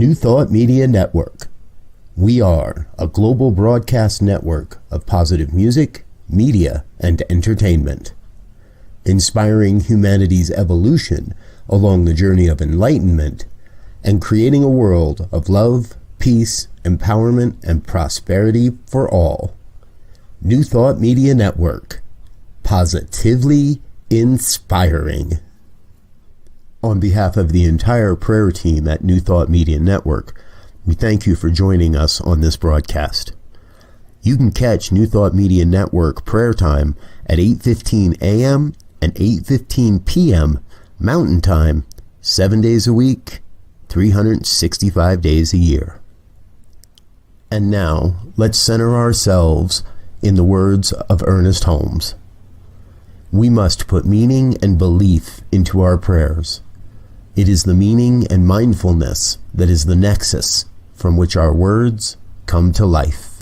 New Thought Media Network. We are a global broadcast network of positive music, media, and entertainment, inspiring humanity's evolution along the journey of enlightenment and creating a world of love, peace, empowerment, and prosperity for all. New Thought Media Network. Positively inspiring. On behalf of the entire prayer team at New Thought Media Network, we thank you for joining us on this broadcast. You can catch New Thought Media Network prayer time at 8:15 a.m. and 8:15 p.m. Mountain Time, 7 days a week, 365 days a year. And now, let's center ourselves in the words of Ernest Holmes. We must put meaning and belief into our prayers. It is the meaning and mindfulness that is the nexus from which our words come to life.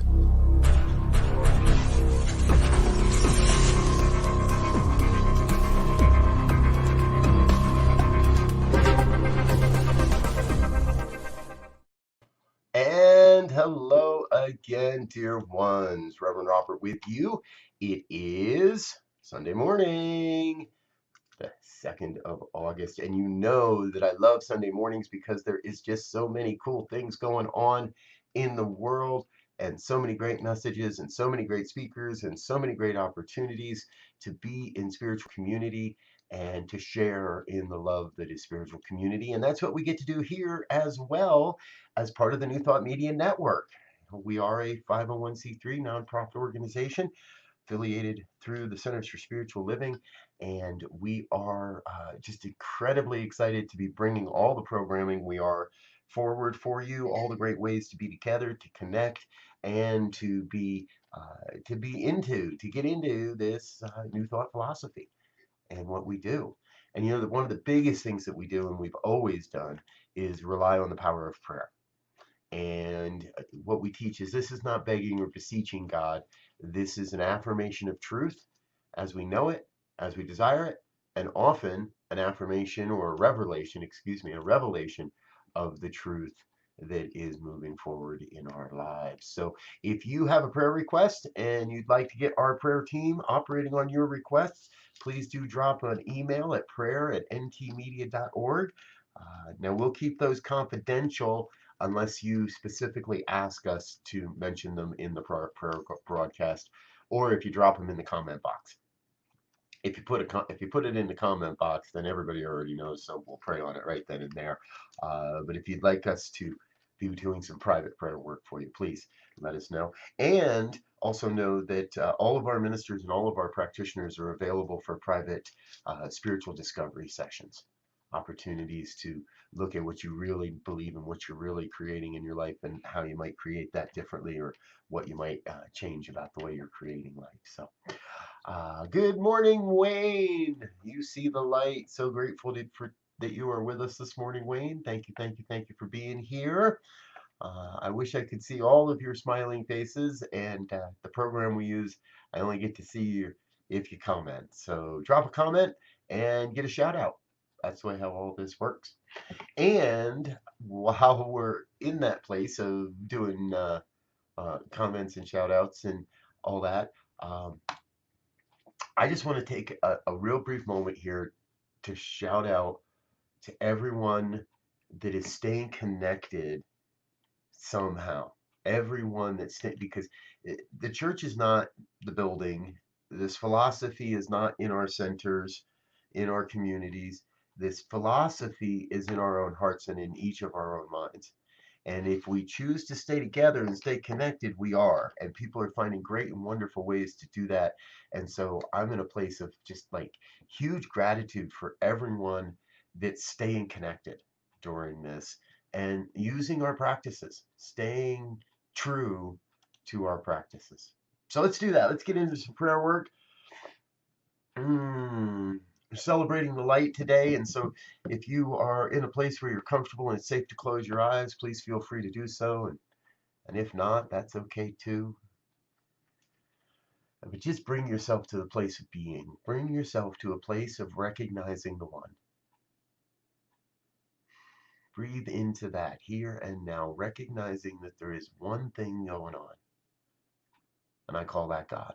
And hello again, dear ones. Reverend Robert with you. It is Sunday morning, the 2nd of August, and you know that I love Sunday mornings because there is just so many cool things going on in the world and so many great messages and so many great speakers and so many great opportunities to be in spiritual community and to share in the love that is spiritual community. And that's what we get to do here as well as part of the New Thought Media Network. We are a 501c3 nonprofit organization affiliated through the Centers for Spiritual Living, and we are just incredibly excited to be bringing all the programming we are forward for you, all the great ways to be together, to connect, and to get into this New Thought philosophy and what we do. And you know that one of the biggest things that we do and we've always done is rely on the power of prayer. And what we teach is this is not begging or beseeching God. This is an affirmation of truth as we know it, as we desire it, and often an affirmation or a revelation of the truth that is moving forward in our lives. So if you have a prayer request and you'd like to get our prayer team operating on your requests, please do drop an email at prayer@ntmedia.org. Now we'll keep those confidential unless you specifically ask us to mention them in the prayer broadcast, or if you drop them in the comment box. If you put it in the comment box, then everybody already knows, so we'll pray on it right then and there. But if you'd like us to be doing some private prayer work for you, please let us know. And also know that all of our ministers and all of our practitioners are available for private spiritual discovery sessions, opportunities to look at what you really believe and what you're really creating in your life and how you might create that differently, or what you might change about the way you're creating life. So good morning, Wayne. You see the light. So grateful that you are with us this morning, Wayne. Thank you, thank you, thank you for being here. I wish I could see all of your smiling faces, and the program we use, I only get to see you if you comment. So drop a comment and get a shout out. That's how all this works. And while we're in that place of doing comments and shout outs and all that, I just want to take a real brief moment here to shout out to everyone that is staying connected somehow. Everyone because the church is not the building. This philosophy is not in our centers, in our communities. This philosophy is in our own hearts and in each of our own minds. And if we choose to stay together and stay connected, we are. And people are finding great and wonderful ways to do that. And so I'm in a place of just like huge gratitude for everyone that's staying connected during this and using our practices, staying true to our practices. So let's do that. Let's get into some prayer work. Celebrating the light today, and so if you are in a place where you're comfortable and it's safe to close your eyes, please feel free to do so, and if not, that's okay too. But just bring yourself to the place of being. Bring yourself to a place of recognizing the one. Breathe into that here and now, recognizing that there is one thing going on, and I call that God.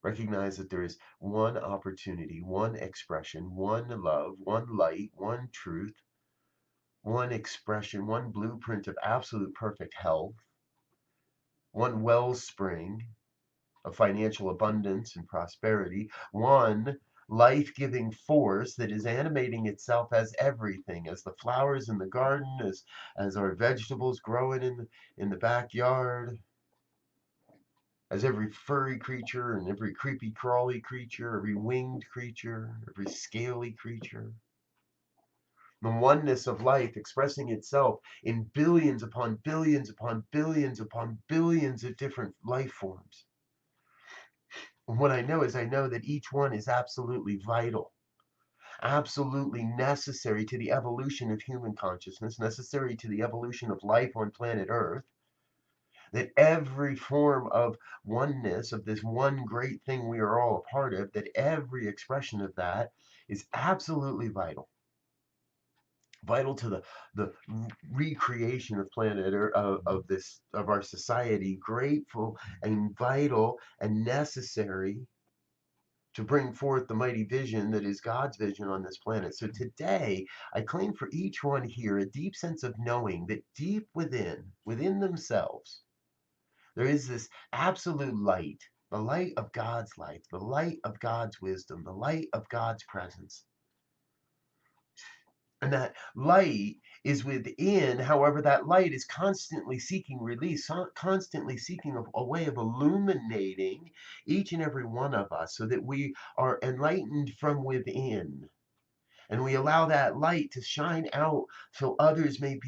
Recognize that there is one opportunity, one expression, one love, one light, one truth, one expression, one blueprint of absolute perfect health, one wellspring of financial abundance and prosperity, one life-giving force that is animating itself as everything, as the flowers in the garden, as our vegetables growing in the backyard, as every furry creature and every creepy crawly creature, every winged creature, every scaly creature. The oneness of life expressing itself in billions upon billions upon billions upon billions of different life forms. And what I know is I know that each one is absolutely vital, absolutely necessary to the evolution of human consciousness, necessary to the evolution of life on planet Earth, that every form of oneness, of this one great thing we are all a part of, that every expression of that is absolutely vital. Vital to the recreation of planet Earth, of this, of our society, grateful and vital and necessary to bring forth the mighty vision that is God's vision on this planet. So today, I claim for each one here a deep sense of knowing that deep within themselves, there is this absolute light, the light of God's life, the light of God's wisdom, the light of God's presence. And that light is within. However, that light is constantly seeking release, constantly seeking a way of illuminating each and every one of us so that we are enlightened from within. And we allow that light to shine out so others may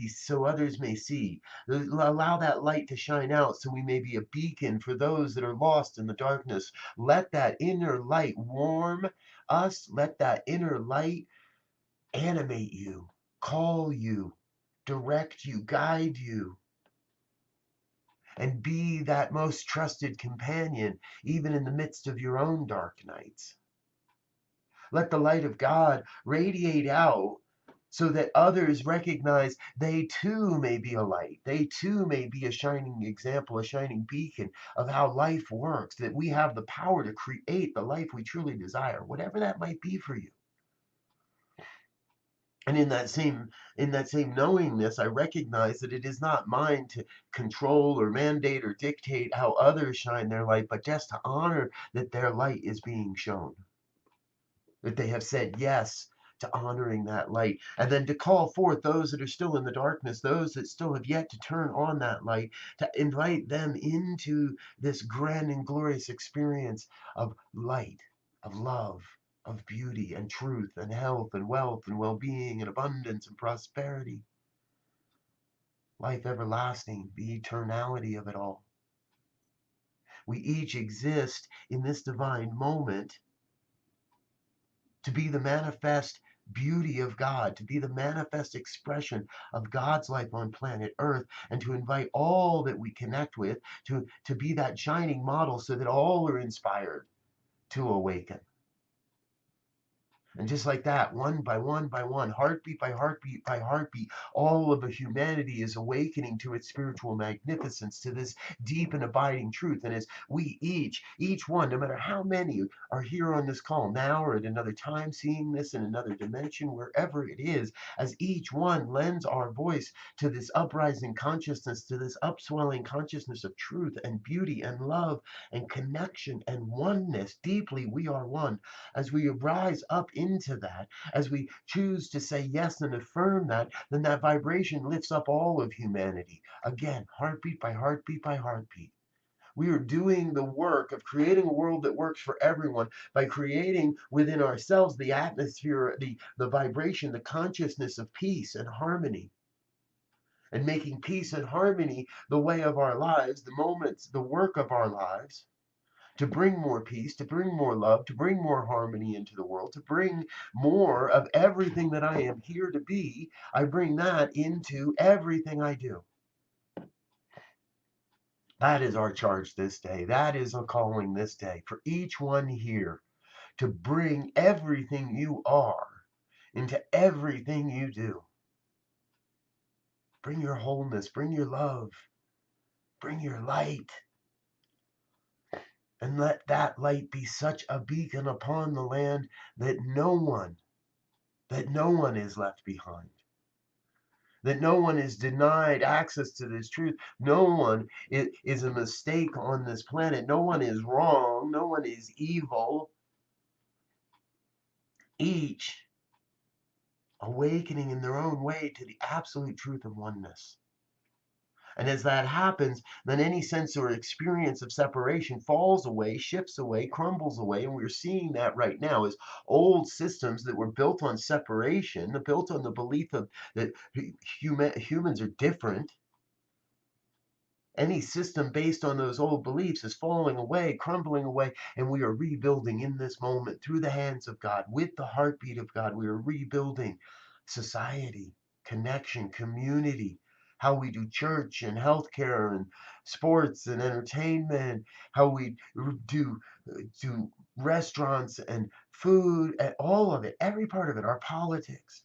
see. Allow that light to shine out so we may be a beacon for those that are lost in the darkness. Let that inner light warm us. Let that inner light animate you, call you, direct you, guide you, and be that most trusted companion, even in the midst of your own dark nights. Let the light of God radiate out so that others recognize they too may be a light. They too may be a shining example, a shining beacon of how life works, that we have the power to create the life we truly desire, whatever that might be for you. And in that same knowingness, I recognize that it is not mine to control or mandate or dictate how others shine their light, but just to honor that their light is being shown, that they have said yes to honoring that light, and then to call forth those that are still in the darkness, those that still have yet to turn on that light, to invite them into this grand and glorious experience of light, of love, of beauty and truth and health and wealth and well-being and abundance and prosperity, life everlasting, the eternality of it all. We each exist in this divine moment to be the manifest beauty of God, to be the manifest expression of God's life on planet Earth, and to invite all that we connect with to be that shining model so that all are inspired to awaken. And just like that, one by one by one, heartbeat by heartbeat by heartbeat, all of humanity is awakening to its spiritual magnificence, to this deep and abiding truth. And as we each one, no matter how many are here on this call now or at another time, seeing this in another dimension, wherever it is, as each one lends our voice to this uprising consciousness, to this upswelling consciousness of truth and beauty and love and connection and oneness, deeply we are one. As we rise up into that, as we choose to say yes and affirm that, then that vibration lifts up all of humanity. Again, heartbeat by heartbeat by heartbeat. We are doing the work of creating a world that works for everyone by creating within ourselves the atmosphere, the vibration, the consciousness of peace and harmony. And making peace and harmony the way of our lives, the moments, the work of our lives, to bring more peace, to bring more love, to bring more harmony into the world, to bring more of everything that I am here to be. I bring that into everything I do. That is our charge this day. That is a calling this day for each one here to bring everything you are into everything you do. bring your wholeness, bring your love, bring your light. And let that light be such a beacon upon the land that no one is left behind. That no one is denied access to this truth. No one is a mistake on this planet. No one is wrong. No one is evil. Each awakening in their own way to the absolute truth of oneness. And as that happens, then any sense or experience of separation falls away, shifts away, crumbles away. And we're seeing that right now as old systems that were built on separation, built on the belief of that humans are different. Any system based on those old beliefs is falling away, crumbling away, and we are rebuilding in this moment through the hands of God, with the heartbeat of God. We are rebuilding society, connection, community, how we do church and healthcare and sports and entertainment, how we do restaurants and food, and all of it, every part of it, our politics.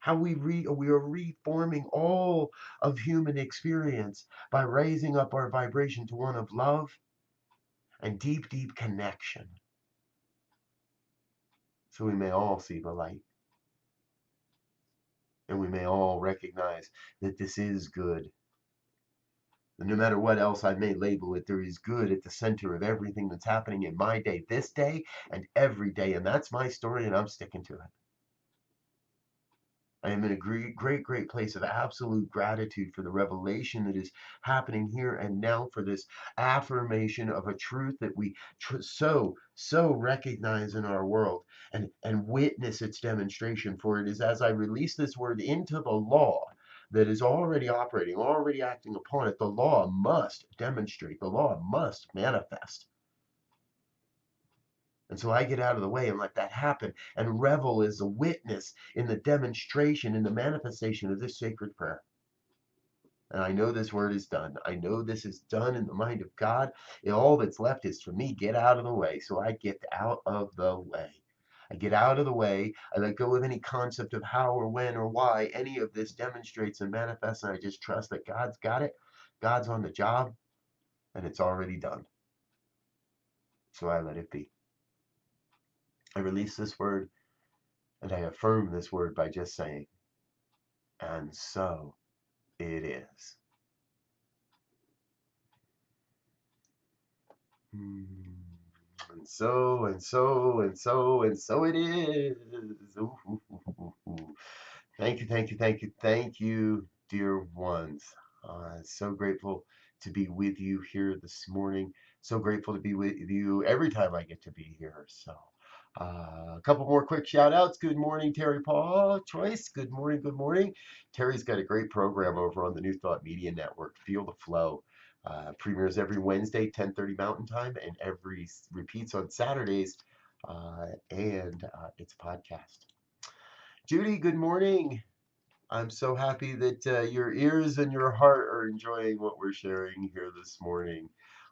How we are reforming all of human experience by raising up our vibration to one of love and deep, deep connection, so we may all see the light and we may all recognize that this is good. And no matter what else I may label it, there is good at the center of everything that's happening in my day, this day, and every day. And that's my story, and I'm sticking to it. I am in a great, great, great place of absolute gratitude for the revelation that is happening here and now, for this affirmation of a truth that we so recognize in our world, and witness its demonstration. For it is as I release this word into the law that is already operating, already acting upon it, the law must demonstrate, the law must manifest. And so I get out of the way and let that happen and revel as a witness in the demonstration, in the manifestation of this sacred prayer. And I know this word is done. I know this is done in the mind of God. And all that's left is for me, get out of the way. So I get out of the way. I get out of the way. I let go of any concept of how or when or why any of this demonstrates and manifests. And I just trust that God's got it. God's on the job, and it's already done. So I let it be. I release this word, and I affirm this word by just saying, and so it is. And so, and so, and so, and so it is. Ooh, ooh, ooh, ooh. Thank you, thank you, thank you, thank you, dear ones. So grateful to be with you here this morning. So grateful to be with you every time I get to be here. So, a couple more quick shout outs. Good morning, Terry Paul Choice. Good morning, good morning. Terry's got a great program over on the New Thought Media Network, Feel the Flow. Premieres every Wednesday, 10:30 Mountain Time, and every repeats on Saturdays. And it's a podcast. Judy, good morning. I'm so happy that your ears and your heart are enjoying what we're sharing here this morning.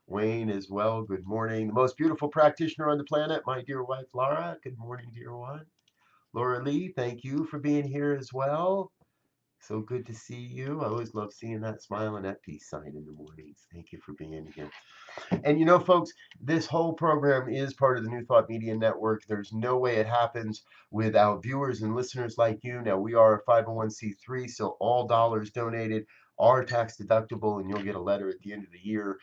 Wayne as well, good morning. The most beautiful practitioner on the planet, my dear wife, Laura. Good morning, dear one. Laura Lee, thank you for being here as well. So good to see you. I always love seeing that smile and that peace sign in the mornings. Thank you for being here. And you know, folks, this whole program is part of the New Thought Media Network. There's no way it happens without viewers and listeners like you. Now, we are a 501c3, so all dollars donated are tax deductible, and you'll get a letter at the end of the year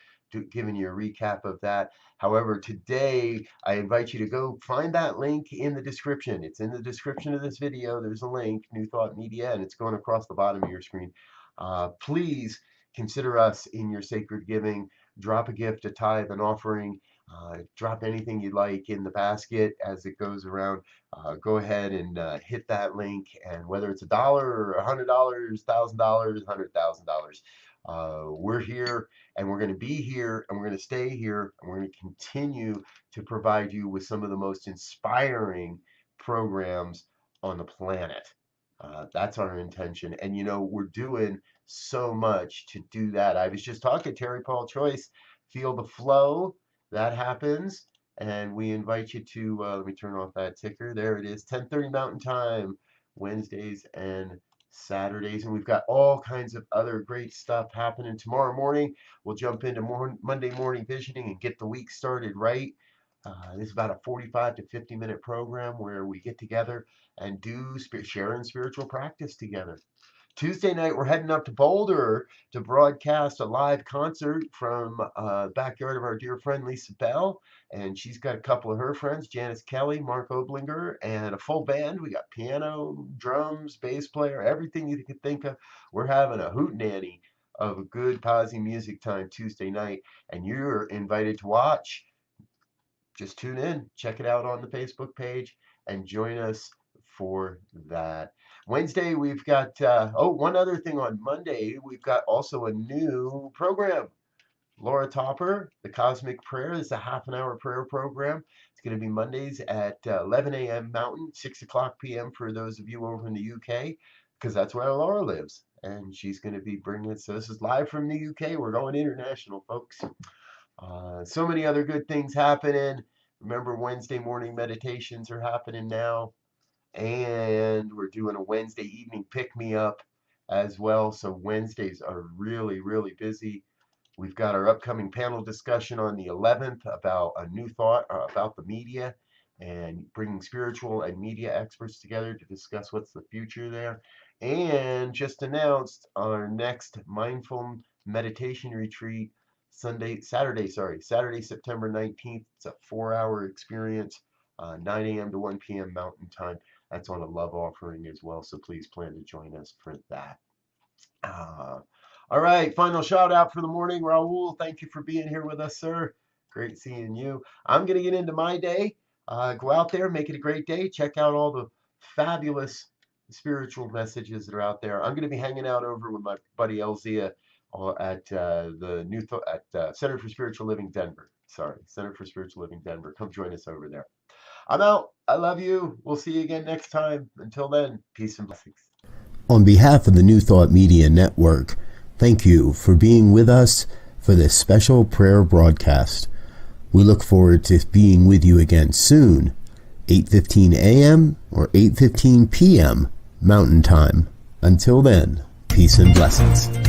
giving you a recap of that. However, today I invite you to go find that link in the description. It's in the description of this video. There's a link, New Thought Media, and it's going across the bottom of your screen. Please consider us in your sacred giving. Drop a gift, a tithe, an offering. Drop anything you'd like in the basket as it goes around. Go ahead and hit that link, and whether it's $1 or $100, $1,000, $100,000, we're here, and we're going to be here, and we're going to stay here, and we're going to continue to provide you with some of the most inspiring programs on the planet. That's our intention, and you know, we're doing so much to do that. I was just talking to Terry Paul Choice, Feel the Flow. That happens, and we invite you to let me turn off that ticker. There it is, 10:30 Mountain Time, Wednesdays and Saturdays, and we've got all kinds of other great stuff happening. Tomorrow morning, we'll jump into Monday morning visioning and get the week started right. This is about a 45 to 50-minute program where we get together and do sharing spiritual practice together. Tuesday night, we're heading up to Boulder to broadcast a live concert from backyard of our dear friend Lisa Bell. And she's got a couple of her friends, Janice Kelly, Mark Oblinger, and a full band. We got piano, drums, bass player, everything you could think of. We're having a hootenanny of a good posi music time Tuesday night. And you're invited to watch. Just tune in, check it out on the Facebook page, and join us for that. Wednesday, we've got, one other thing on Monday, we've got also a new program. Laura Topper, The Cosmic Prayer, is a half an hour prayer program. It's going to be Mondays at 11 a.m. Mountain, 6 o'clock p.m. for those of you over in the UK, because that's where Laura lives. And she's going to be bringing it. So this is live from the UK. We're going international, folks. So many other good things happening. Remember, Wednesday morning meditations are happening now. And we're doing a Wednesday evening pick-me-up as well. So Wednesdays are really, really busy. We've got our upcoming panel discussion on the 11th about a new thought about the media and bringing spiritual and media experts together to discuss what's the future there. And just announced our next mindful meditation retreat Saturday, September 19th. It's a 4-hour experience, 9 a.m. to 1 p.m. Mountain Time. That's on a love offering as well, so please plan to join us for that. All right, final shout out for the morning. Raul, thank you for being here with us, sir. Great seeing you. I'm going to get into my day. Go out there, make it a great day. Check out all the fabulous spiritual messages that are out there. I'm going to be hanging out over with my buddy Elzia at the Center for Spiritual Living Denver. Center for Spiritual Living Denver. Come join us over there. I'm out. I love you. We'll see you again next time. Until then, peace and blessings. On behalf of the New Thought Media Network, thank you for being with us for this special prayer broadcast. We look forward to being with you again soon, 8:15 a.m. or 8:15 p.m. Mountain Time. Until then, peace and blessings.